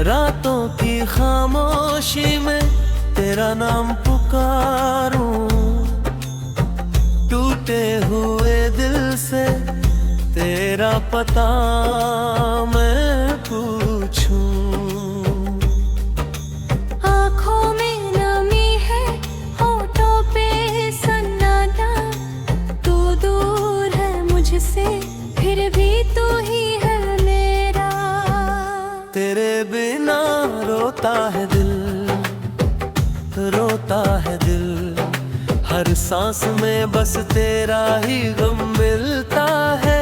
रातों की खामोशी में तेरा नाम पुकारूं, टूटे हुए दिल से तेरा पता मैं पूछूं। आँखों में नमी है, होठों पे सन्नाटा, तू दूर है मुझसे फिर भी तू ही है मेरा। तेरे बिना रोता है दिल, रोता है दिल, हर सांस में बस तेरा ही गम मिलता है।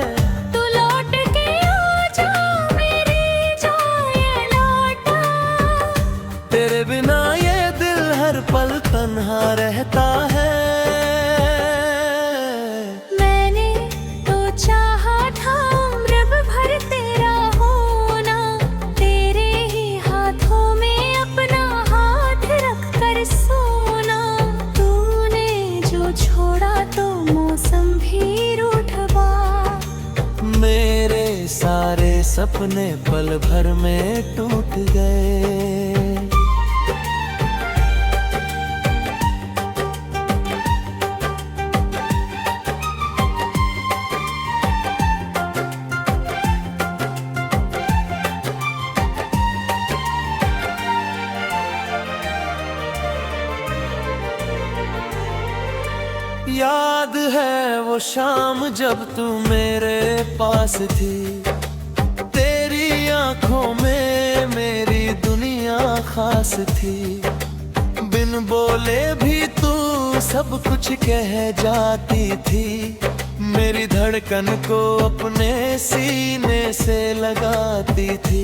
तू लौट के आ जा मेरी जाए लौटा, तेरे बिना ये दिल हर पल तन्हा रहता है। मैंने तो चाहा था उम्र भर तेरा होना, तेरे ही हाथों में अपना हाथ रख कर सोना। तूने जो छोड़ा तो मौसम भी रूठवा, मेरे सारे सपने पल भर में टूट गए। याद है वो शाम जब तू मेरे पास थी, तेरी आंखों में मेरी दुनिया खास थी। बिन बोले भी तू सब कुछ कह जाती थी, मेरी धड़कन को अपने सीने से लगाती थी।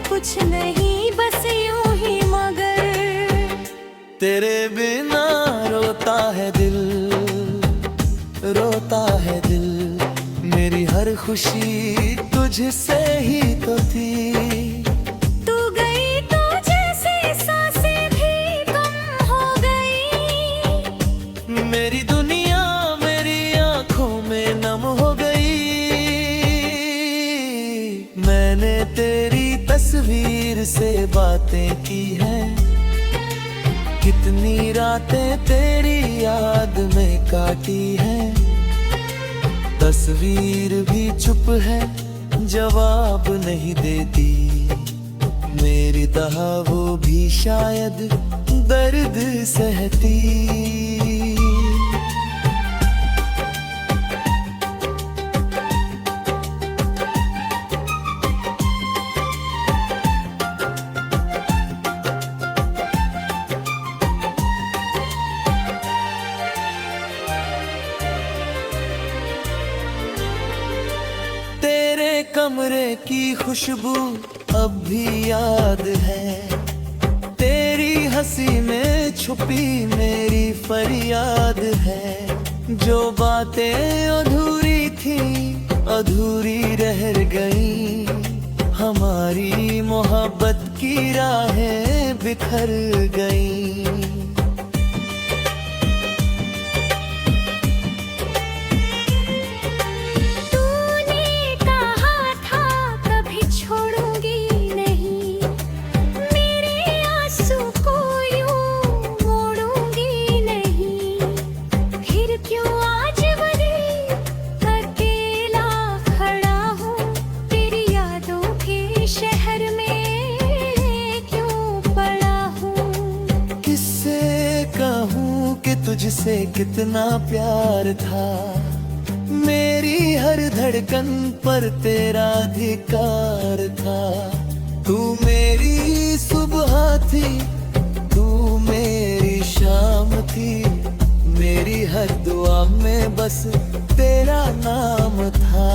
कुछ नहीं बस यूं ही मगर, तेरे बिना रोता है दिल, रोता है दिल, मेरी हर खुशी तुझसे ही तो थी। तू गई तो जैसे सांसें भी कम हो गई, मेरी दुनिया मेरी आंखों में नम हो गई। मैंने तेरी तस्वीर से बातें की हैं, कितनी रातें तेरी याद में काटी हैं। तस्वीर भी चुप है, जवाब नहीं देती, मेरी तरह वो भी शायद दर्द सहती। कमरे की खुशबू अब भी याद है, तेरी हंसी में छुपी मेरी फरियाद है। जो बातें अधूरी थी अधूरी रह गई, हमारी मोहब्बत की राहें बिखर गई। तुझसे कितना प्यार था, मेरी हर धड़कन पर तेरा अधिकार था। तू मेरी सुबह थी, तू मेरी शाम थी, मेरी हर दुआ में बस तेरा नाम था।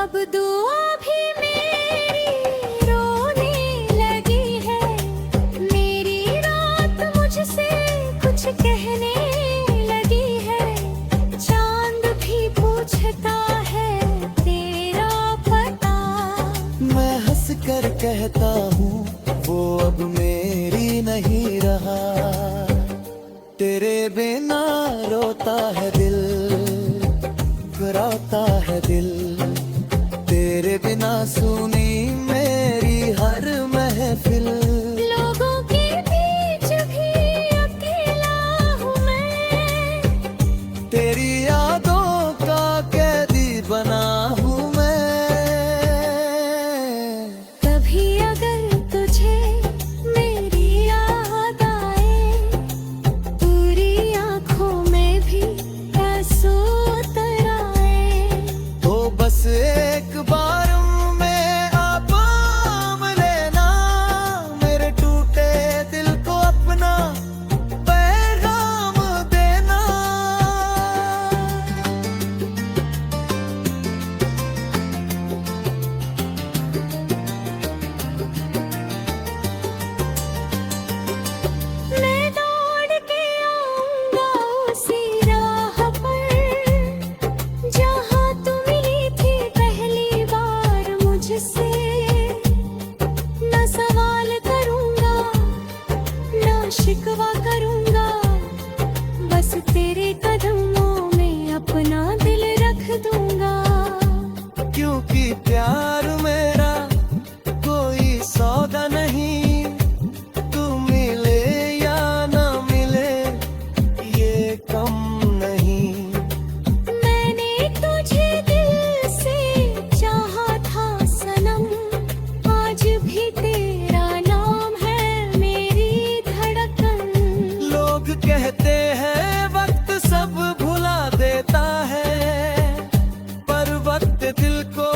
अब दुआ भी मेरी रोने लगी है, मेरी रात मुझसे है दिल, कराता है दिल। तेरे बिना सुनी मेरी हर महफिल। लोगों के बीच भी अकेला हूँ मैं, तेरी यादों का कैदी बना हूँ मैं। कभी अगर तुझे मेरी याद आए, पूरी आँखों में भी आंसू उतर आए, तो बस एक बार में आप थाम लेना, मेरे टूटे दिल को अपना पैगाम देना। मैं दौड़ के आऊंगा उसी राह पर, जहाँ तू मिली थी पहली बार मुझसे। ना सवाल करूंगा, ना शिकवा करूंगा, बस तेरे कदमों में अपना दिल रख दूंगा। क्योंकि प्यार मेरा कोई सौदा नहीं, तू मिले या ना मिले ये कम नहीं। मैंने तुझे दिल से चाहा था सनम, आज भी तेरा नाम है मेरी धड़कन। लोग कहते हैं वक्त सब भुला देता है, पर वक्त दिल को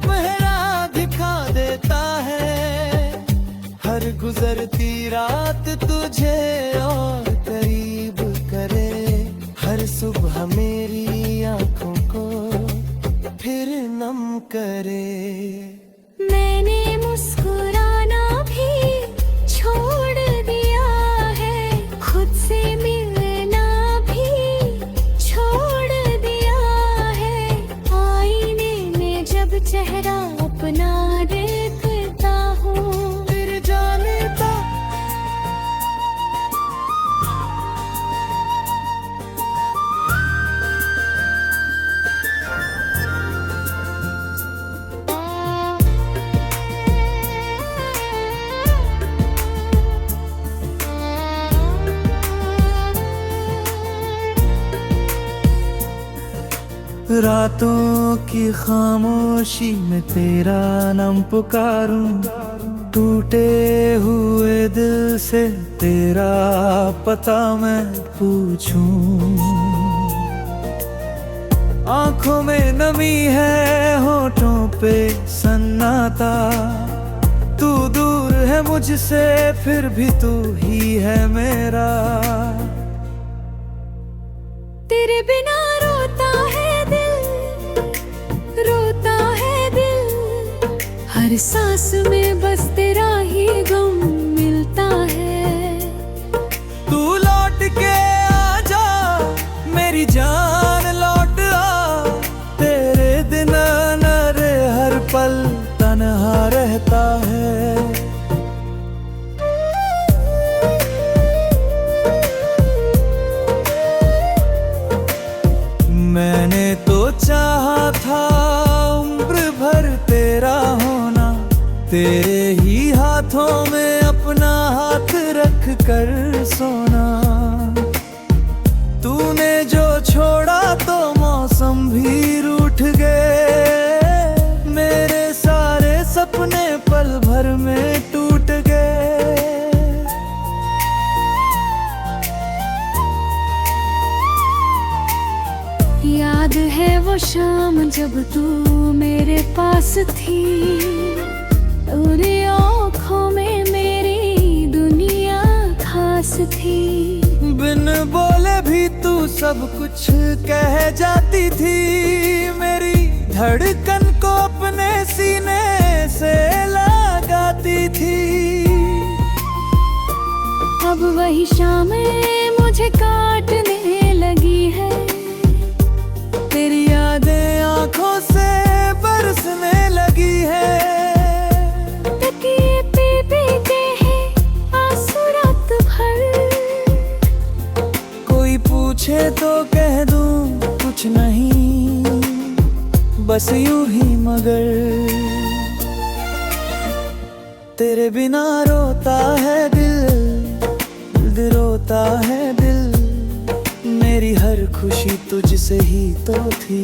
पहरा दिखा देता है। हर गुजरती रात तुझे और करीब करे, हर सुबह मेरी आंखों को फिर नम करे। मैंने मुस्कुराना भी छोड़ दिया है, खुद से मिलना भी छोड़ दिया है। आईने में जब चेहरा अपना देखता हूँ, फिर जानता रातों की खामोशी में तेरा नाम पुकारूं, टूटे हुए दिल से तेरा पता मैं पूछूं। आंखों में नमी है, होठों पे सन्नाटा, तू दूर है मुझसे फिर भी तू ही है मेरा। तेरे बिना रोता है दिल, रोता है दिल, हर सांस में बस तेरा ही गम मिलता है। तू लौट के आजा मेरी जान, लौट आ, तेरे दिन नरे हर पल तन्हा रहता है। मैंने तो चाहा था उम्र भर तेरा होना, तेरे ही हाथों में अपना हाथ रख कर सोना। तूने जो छोड़ा तो मौसम भी रूठ गए, मेरे सारे सपने पल भर में टूट गए। याद है वो शाम जब तू मेरे पास थी, तेरी आँखों में मेरी दुनिया खास थी। बिन बोले भी तू सब कुछ कह जाती थी, मेरी धड़कन को अपने सीने से लगाती थी। अब वही शामें मुझे काटने लगी है, तेरी यादें आंखों से बरसने लगी है। तकिए पे बीते हैं आंसू रात भर, कोई पूछे तो कह दूं बस यूं ही मगर तेरे बिना रोता है दिल रोता है दिल। मेरी हर खुशी तुझसे ही तो थी,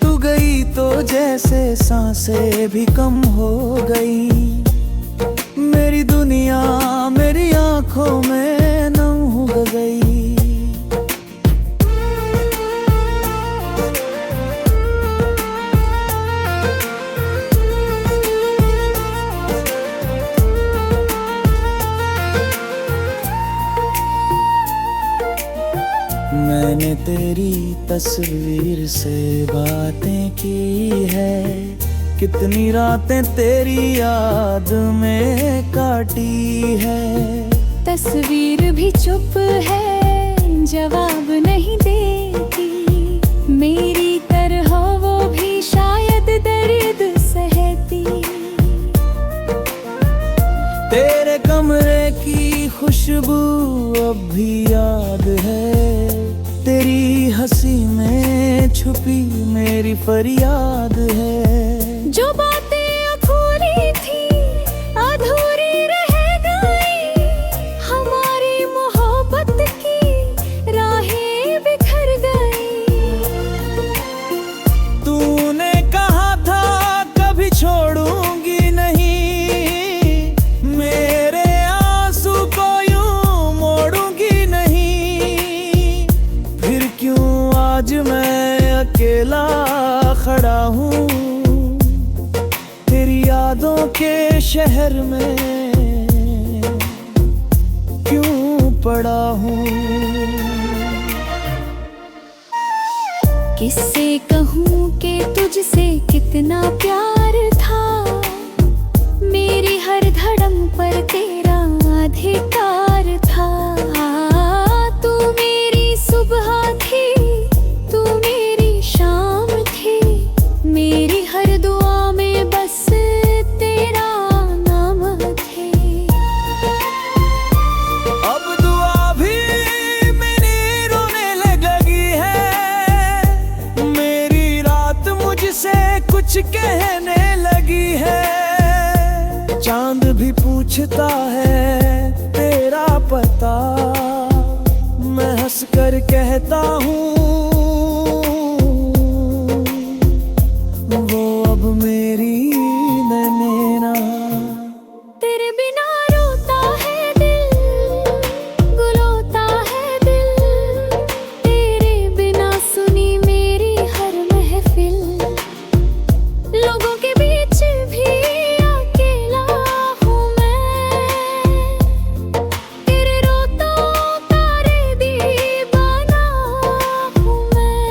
तू गई तो जैसे सांसें भी कम हो गई। मेरी दुनिया मेरी आंखों में नम हो गई। मैंने तेरी तस्वीर से बातें की है, कितनी रातें तेरी याद में काटी है। तस्वीर भी चुप है, जवाब नहीं देती, मेरी तरह वो भी शायद दर्द सहती। तेरे कमरे की खुशबू अब भी याद है, तेरी हंसी में छुपी मेरी फरियाद है। जो बातें अधूरी थी अधूरी रह गई, हमारी मोहब्बत की राहें बिखर गई। तूने कहा था कभी छोड़ूंगी नहीं, मेरे आंसू को यूं मोड़ूंगी नहीं। फिर क्यों आज मैं अकेला खड़ा हूँ तेरी यादों के शहर में, क्यों पड़ा हूँ। किससे कहूँ कि तुझसे कितना प्यार था, मेरी हर धड़म पर तेरा अधिकार था। तू मेरी सुबह थी, तू मेरी शाम थी, मेरी हर दुआ में बस तेरा नाम थे। अब दुआ भी मेरी रोने लगी है, मेरी रात मुझसे कुछ कहने लगी है। चांद भी पूछता है तेरा पता, मैं हंस कर कहता हूँ वो अब मेरी नैना। तेरे बिना रोता है दिल, गुलोता है दिल, तेरे बिना सुनी मेरी हर महफिल। लोगों के बीच भी अकेला हूँ मैं, तेरे रोतों का रे दीवाना हूँ मैं।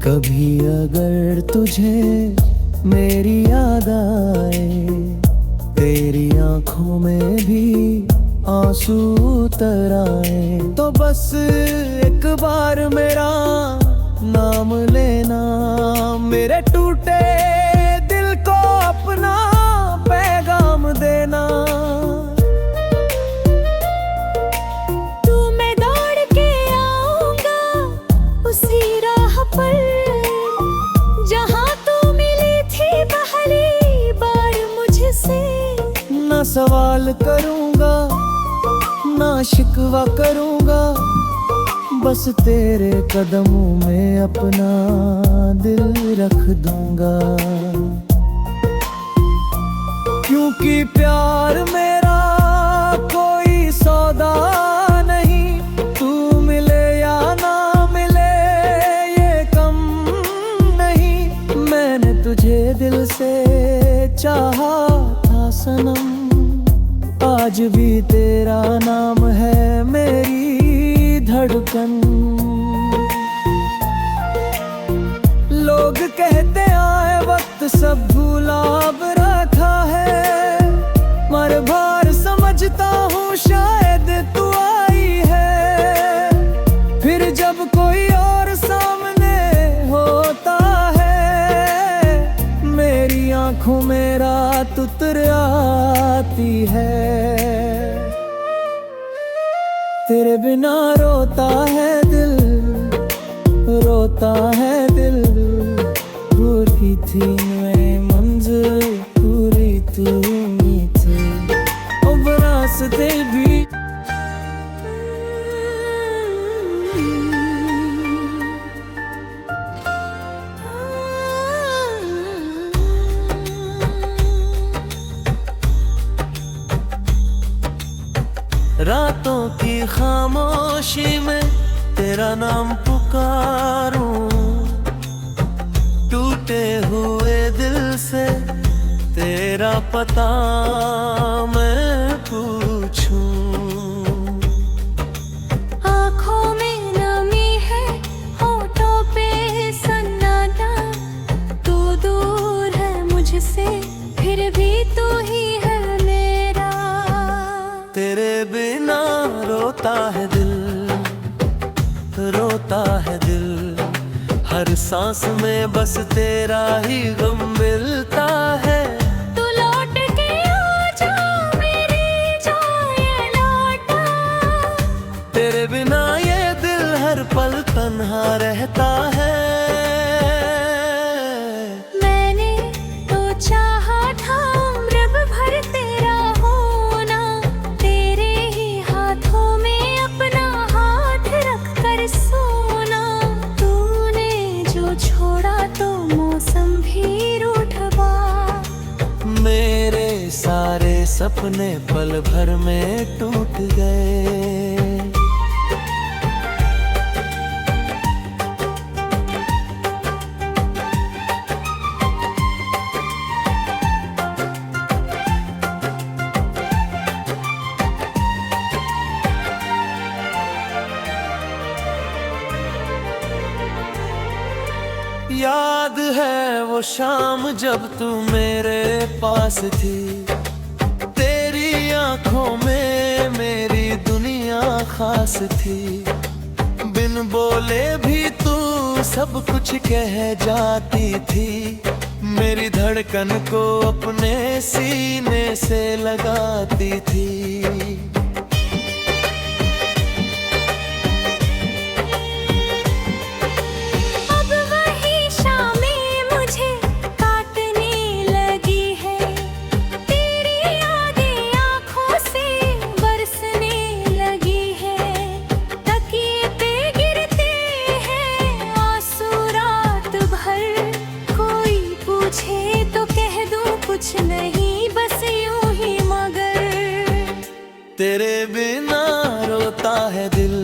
कभी अगर तुझे मेरी याद आए, तेरी आंखों में भी आंसू उतर आए, तो बस एक बार मेरा नाम लेना, मेरे टूटे दिल को अपना पैगाम देना। तू मैं दौड़ के आऊंगा उसी राह पर, जहाँ तू मिली थी पहली बार मुझसे। ना सवाल करूंगा ना शिकवा करूंगा, बस तेरे कदमों में अपना दिल रख दूंगा। क्योंकि प्यार मेरा कोई सौदा नहीं, तू मिले या ना मिले ये कम नहीं। मैंने तुझे दिल से चाहा था सनम, आज भी तेरा नाम है मेरी धड़कन। लोग कहते आए वक्त सब भूला अब रखा है, मर भार समझता हूँ शायद तू आई है। फिर जब कोई और सामने होता है, मेरी आंखों में आती है। तेरे बिना रोता है दिल, रोता है दिल। पूरी थी मैं मंजिल, पूरी तू मीठी, अब रास्ते भी। रातों की खामोशी में तेरा नाम पुकारूं, टूटे हुए दिल से तेरा पता मैं पूछूं। आँखों में नमी है, होठों पे सन्नाटा। तू दूर है मुझसे, फिर भी तू ही है मेरा। तेरे बिना रोता है दिल, रोता है दिल। हर सांस में बस तेरा ही गम मिलता है। तू लौट के आ जा मेरी जाए लौटा। तेरे बिना ये दिल हर पल तन्हा रहता है। मैंने तो चाहा था उम्र भर तेरा होना, तेरे ही हाथों में अपना हाथ रख कर सोना। तूने जो छोड़ा तो मौसम भी रूठा। मेरे सारे सपने पल भर में टूट गए। याद है वो शाम जब तू मेरे पास थी। तेरी आंखों में मेरी दुनिया खास थी। बिन बोले भी तू सब कुछ कह जाती थी। मेरी धड़कन को अपने सीने से लगाती थी। कुछ नहीं बस यूं ही मगर। तेरे बिना रोता है दिल,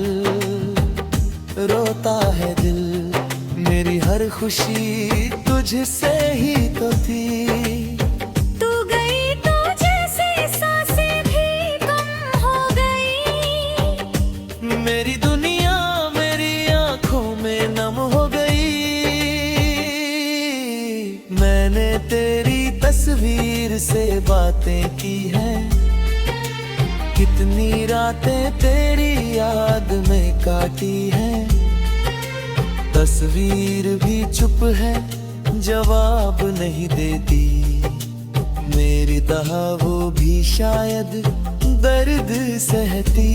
रोता है दिल। मेरी हर खुशी तुझसे ही तो थी। तू गई तो जैसे सांसें भी कम हो गई। मेरी दुनिया मेरी आंखों में नम हो गई। मैंने तेरी तस्वीर से बातें की हैं। कितनी रातें तेरी याद में काटी हैं। तस्वीर भी चुप है, जवाब नहीं देती। मेरी तरह वो भी शायद दर्द सहती।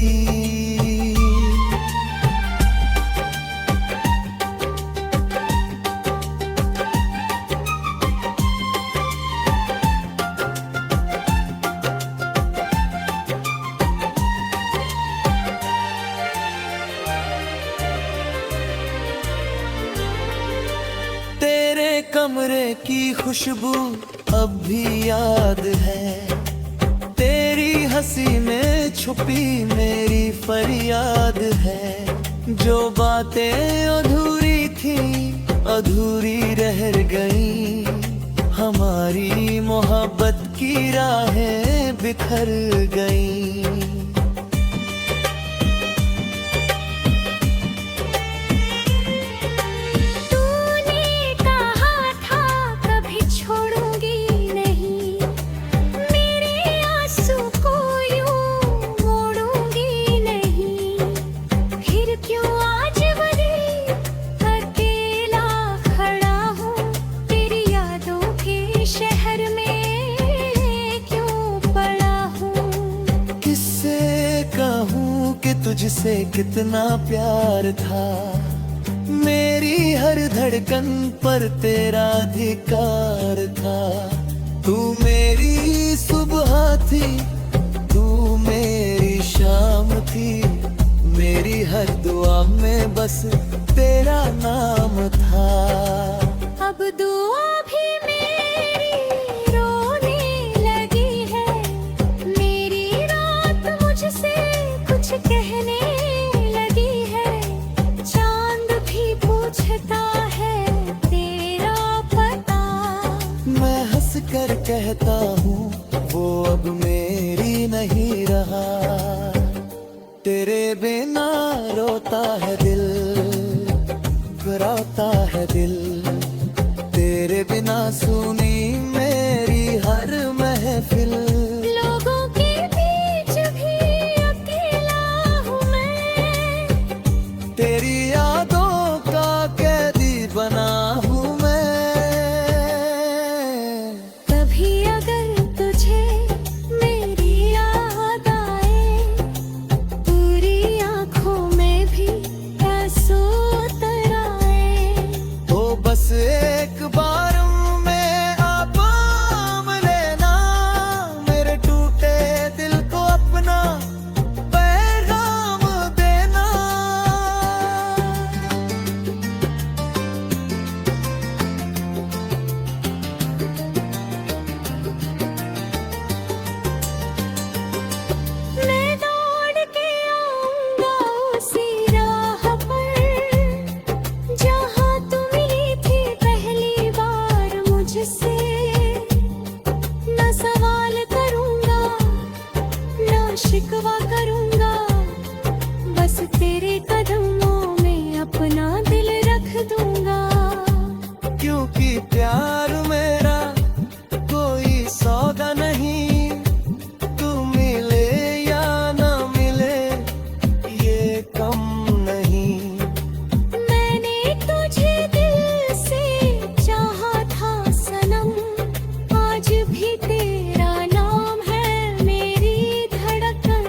कमरे की खुशबू अब भी याद है। तेरी हंसी में छुपी मेरी फरियाद है। जो बातें अधूरी थी अधूरी रह गई। हमारी मोहब्बत की राहें बिखर गई। शहर में क्यों पड़ा कितना प्यार था, मेरी हर धड़कन पर तेरा अधिकार था। तू मेरी सुबह थी, तू मेरी शाम थी, मेरी हर दुआ में बस तेरा नाम था। अब दुआ भी मेरी रोने लगी है, मेरी रात मुझसे कुछ कहने लगी है। चांद भी पूछता है तेरा पता, मैं हंस कर कहता हूँ वो अब मेरी नहीं रहा। तेरे बिना रोता है दिल, रोता है दिल, तेरे बिना सुनी मेरी हर महफिल। लोगों के बीच भी अकेला हूँ मैं, तेरी यादों का कैदी बना हूँ मैं। कभी अगर तुझे मेरी याद आए, पूरी आँखों में भी आंसू उतर आए, तो बस एक बार में आप आम लेना, मेरे टूटे दिल को अपना पैगाम देना। मैं दौड़ के आऊंगा उसी राह पर, जहाँ तू मिली थी पहली बार मुझसे। न सवाल करूंगा, न शिकवा करूंगा, बस तेरे कदमों में अपना दिल रख दूंगा। क्योंकि प्यार मेरा कोई सौदा नहीं, तू मिले या ना मिले ये कम नहीं। मैंने तुझे दिल से चाहा था सनम, आज भी तेरा नाम है मेरी धड़कन।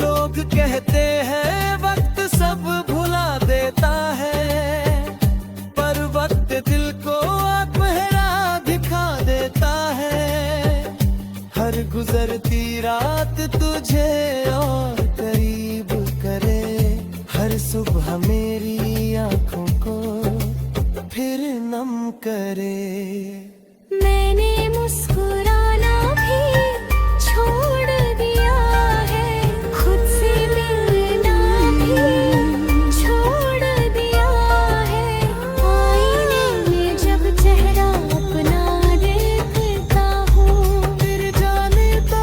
लोग कहते हैं वक्त सब भुला देता है, पर वक्त दिल को पहरा दिखा देता है। हर गुजरती रात तुझे और करीब करे, हर सुबह मेरी आंखों को फिर नम करे। मैंने मुस्कुराना भी छोड़ दिया है, खुद से मिलना भी छोड़ दिया है। आईने में जब चेहरा अपना देखता हूँ, फिर जाने तो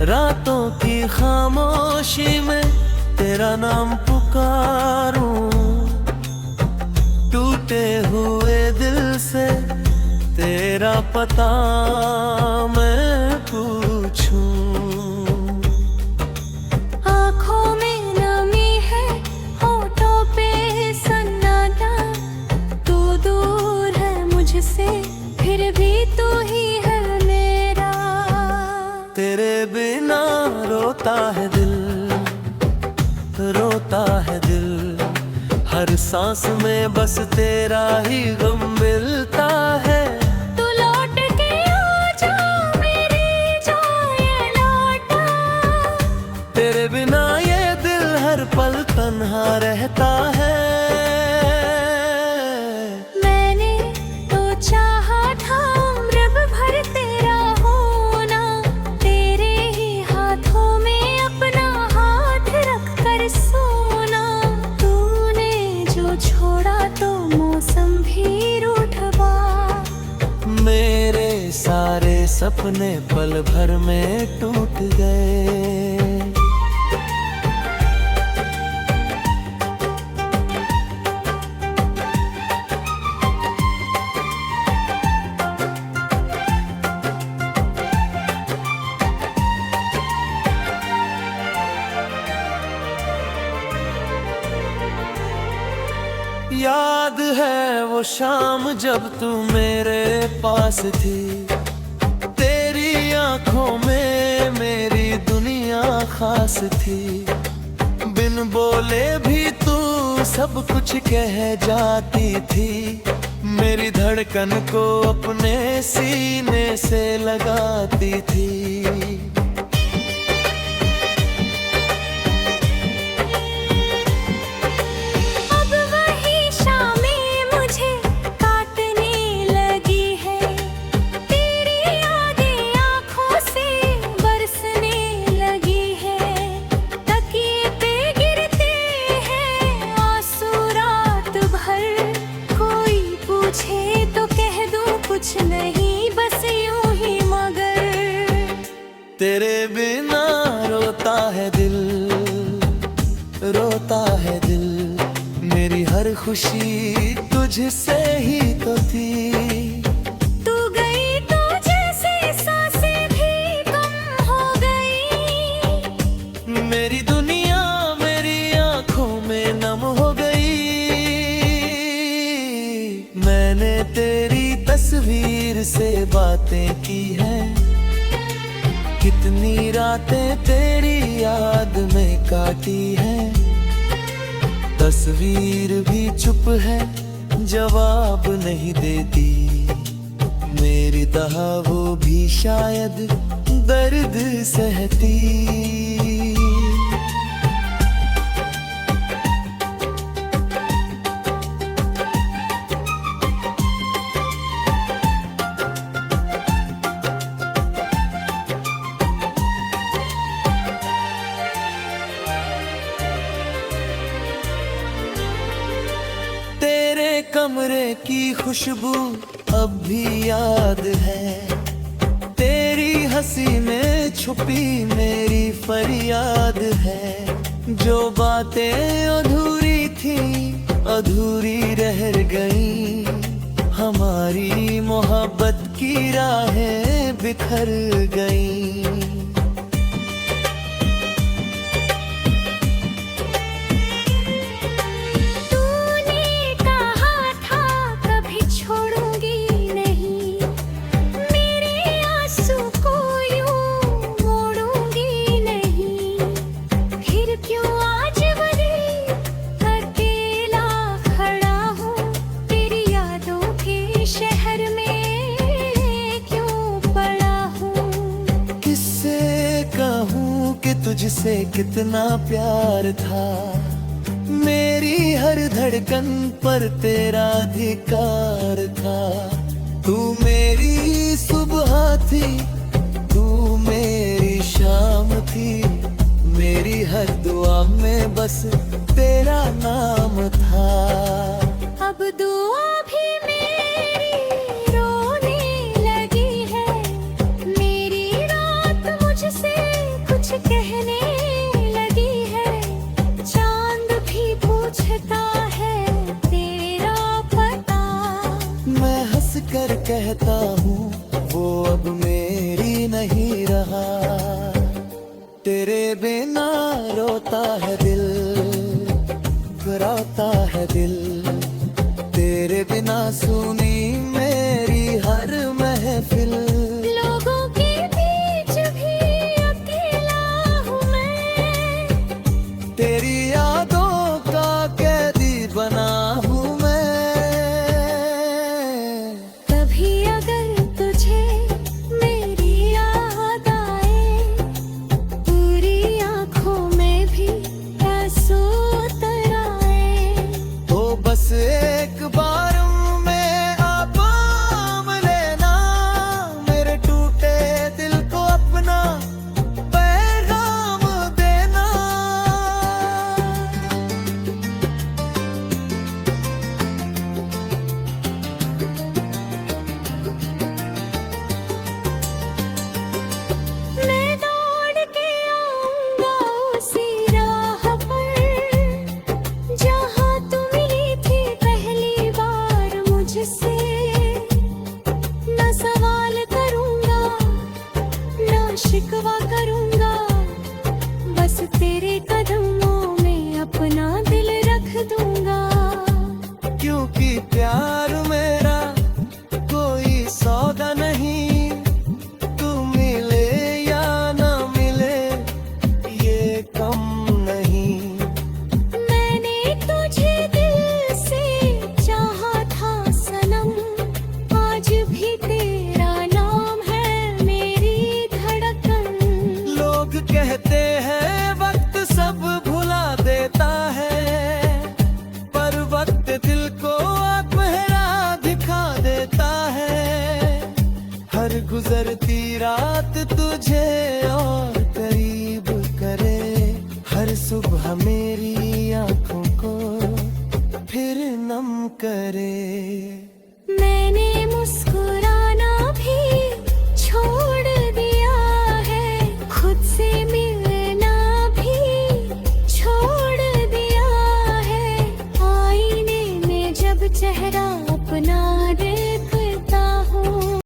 रातों की खामोशी में तेरा नाम पुकारूं, टूटे हुए दिल से तेरा पता मैं पूछूं। आँखों में नमी है, होठों पे सन्नाटा, तू दूर है मुझसे फिर भी तू ही है मेरा। तेरे बिना रोता है दिल, रोता है दिल, हर सांस में बस तेरा ही गम मिलता है। तू लौट के आ जा मेरी जाए लौटा, तेरे बिना ये दिल हर पल तन्हा रहता है। मैंने तो चाहा था उम्र भर तेरा होना, तेरे ही हाथों में अपना हाथ रख कर सोना। तूने जो छोड़ा तो मौसम भी रूठा, मेरे सारे सपने पल भर में टूट गए। याद है वो शाम जब तू मेरे पास थी, तेरी आंखों में मेरी दुनिया खास थी। बिन बिन बोले भी तू सब कुछ कह जाती थी, मेरी धड़कन को अपने सीने से लगाती थी। अब वही शामें मुझे काटने लगी है, तेरी यादें आँखों से बरसने लगी है। तकिए पे गिरते हैं आंसू रात भर, कोई पूछे तो कह दूं कुछ नहीं, बस यूं ही मगर। तेरे बिना रोता है दिल, रोता है दिल, मेरी हर खुशी तुझसे ही तो थी। तू गई तो जैसे सांसें भी कम हो गई, मेरी दुनिया मेरी आंखों में नम हो गई। मैंने तेरी तस्वीर से बातें की हैं, कितनी रातें तेरी याद में काटी हैं। तस्वीर भी चुप है, जवाब नहीं देती, मेरी तरह वो भी शायद दर्द सहती। तेरे कमरे की खुशबू अब भी याद है, तेरी हंसी में छुपी मेरी फरियाद है। जो बातें अधूरी थी अधूरी रह गई, हमारी मोहब्बत की राहें बिखर गई। तुझसे कितना प्यार था, मेरी हर धड़कन पर तेरा अधिकार था। तू मेरी सुबह थी, तू मेरी शाम थी, मेरी हर दुआ में बस तेरा नाम था। अब दुआ भी मेरी रोने लगी है, मेरी रात मुझसे कुछ कहने लगी है। चांद भी पूछता है तेरा पता, मैं हंस कर कहता हूँ वो अब मेरी नहीं रहा। तेरे बिना रोता है दिल, रोता है दिल, तेरे बिना सुनी मेरी हर महफिल। लोगों के बीच भी अकेला हूँ मैं, तेरी यादों का कैदी बना हूँ मैं। कभी अगर तुझे मेरी याद आए, पूरी आँखों में भी आंसू उतर आए, तो बस एक बार में आप पाम लेना, मेरे टूटे दिल को अपना पैगाम देना। मैं दौड़ के आऊंगा उसी राह पर, जहाँ तू मिली थी पहली बार। पूरी रात तुझे और करीब करे, हर सुबह मेरी आंखों को फिर नम करे। मैंने मुस्कुरा